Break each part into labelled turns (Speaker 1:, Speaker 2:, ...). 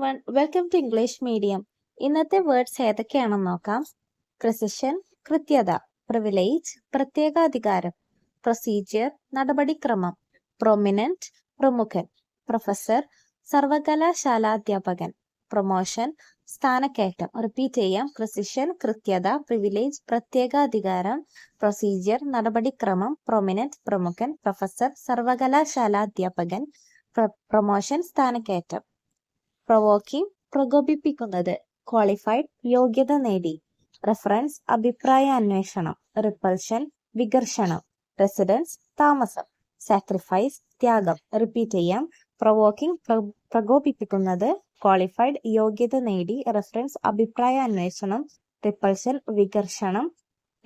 Speaker 1: everyone, welcome to English Medium. ഇന്നത്തെ words ഏതൊക്കെയാണെന്ന് നോക്കാം. പ്രിസിഷൻ, കൃത്യത. പ്രിവിലേജ്, പ്രത്യേകാധികാരം. പ്രൊസീജിയർ, നടപടിക്രമം. പ്രൊമിനന്റ്, പ്രമുഖൻ. പ്രൊഫസർ, സർവകലാശാലാധ്യാപകൻ. പ്രൊമോഷൻ, സ്ഥാനക്കയറ്റം. റിപ്പീറ്റ് ചെയ്യാം. പ്രിസിഷൻ, കൃത്യത. പ്രിവിലേജ്, പ്രത്യേകാധികാരം. പ്രൊസീജിയർ, നടപടിക്രമം. പ്രൊമിനന്റ്, പ്രമുഖൻ. പ്രൊഫസർ, സർവകലാശാലാധ്യാപകൻ. പ്രൊമോഷൻ, സ്ഥാനക്കയറ്റം. പ്രൊവോക്കിംഗ്, പ്രകോപിപ്പിക്കുന്നത്. ക്വാളിഫൈഡ്, യോഗ്യത നേടി. റെഫറൻസ്, അഭിപ്രായ അന്വേഷണം. റിപ്പൾഷൻ, വികർഷണം. റെസിഡൻസ്, താമസം. സാക്രിഫൈസ്, ത്യാഗം. റിപ്പീറ്റ് ചെയ്യാം. പ്രൊവോക്കിംഗ്, പ്രകോപിപ്പിക്കുന്നത്. ക്വാളിഫൈഡ്, യോഗ്യത നേടി. റെഫറൻസ്, അഭിപ്രായ അന്വേഷണം. റിപ്പൾഷൻ, വികർഷണം.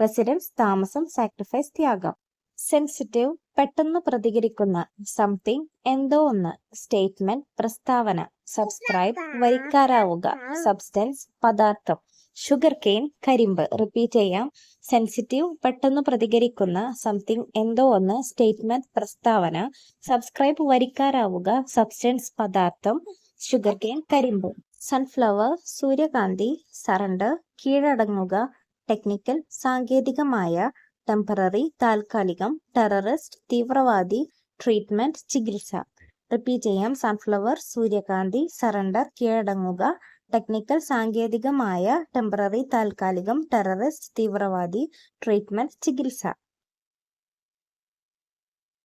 Speaker 1: റെസിഡൻസ്, താമസം. സാക്രിഫൈസ്, ത്യാഗം. സെൻസിറ്റീവ്, പെട്ടെന്ന് പ്രതികരിക്കുന്ന. സംതിങ്, എന്തോ ഒന്ന്. സ്റ്റേറ്റ്മെന്റ്, പ്രസ്താവന. സബ്സ്ക്രൈബ്, വരിക്കാരാവുക. സബ്സ്റ്റൻസ്, പദാർത്ഥം. ഷുഗർ കെയിൻ, കരിമ്പ്. റിപ്പീറ്റ് ചെയ്യാം. സെൻസിറ്റീവ്, പെട്ടെന്ന് പ്രതികരിക്കുന്ന. സംതിങ്, എന്തോ ഒന്ന്. സ്റ്റേറ്റ്മെന്റ്, പ്രസ്താവന. സബ്സ്ക്രൈബ്, വരിക്കാരാവുക. സബ്സ്റ്റൻസ്, പദാർത്ഥം. ഷുഗർ കെയിൻ, കരിമ്പ്. സൺഫ്ലവർ, സൂര്യകാന്തി. സറണ്ടർ, കീഴടങ്ങുക. ടെക്നിക്കൽ, സാങ്കേതികമായ. ടെമ്പററി, താൽക്കാലികം. ടെററിസ്റ്റ്, തീവ്രവാദി. ട്രീറ്റ്മെന്റ്, ചികിത്സ. റിപ്പീറ്റ് ചെയ്യാം. സൺഫ്ലവർ, സൂര്യകാന്തി. സറണ്ടർ, കീഴടങ്ങുക. ടെക്നിക്കൽ, സാങ്കേതികമായ. ടെമ്പററി, താൽക്കാലികം. ടെററിസ്റ്റ്, തീവ്രവാദി. ട്രീറ്റ്മെന്റ്, ചികിത്സ.